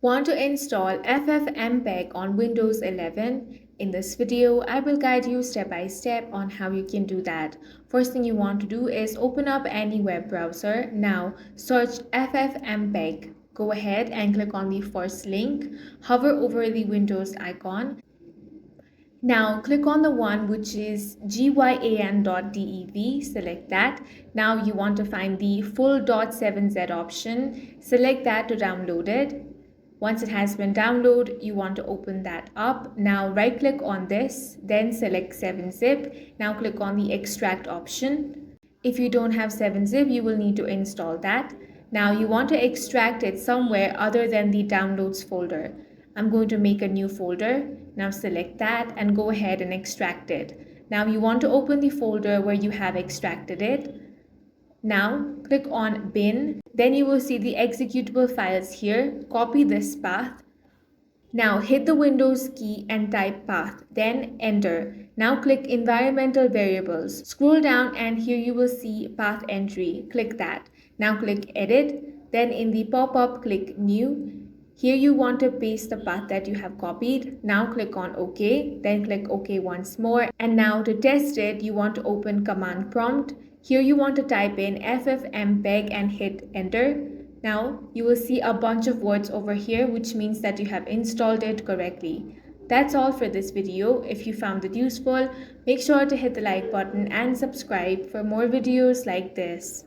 Want to install FFmpeg on Windows 11? In this video, I will guide you step by step on how you can do that. First thing you want to do is open up any web browser. Now search FFmpeg. Go ahead and click on the first link. Hover over the Windows icon. Now click on the one which is gyan.dev, select that. Now you want to find the full .7z option, select that to download it. Once it has been downloaded, you want to open that up. Now right click on this, then select 7-zip. Now click on the extract option. If you don't have 7-zip, you will need to install that. Now you want to extract it somewhere other than the downloads folder. I'm going to make a new folder. Now select that and go ahead and extract it. Now you want to open the folder where you have extracted it. Now click on bin. Then you will see the executable files here. Copy this path. Now hit the Windows key and type path, then enter. Now click environmental variables. Scroll down and here you will see path entry. Click that. Now click edit. Then in the pop-up click new. Here you want to paste the path that you have copied. Now click on OK. Then click OK once more. And now to test it, you want to open command prompt. Here you want to type in FFmpeg and hit enter. Now you will see a bunch of words over here, which means that you have installed it correctly. That's all for this video. If you found it useful, make sure to hit the like button and subscribe for more videos like this.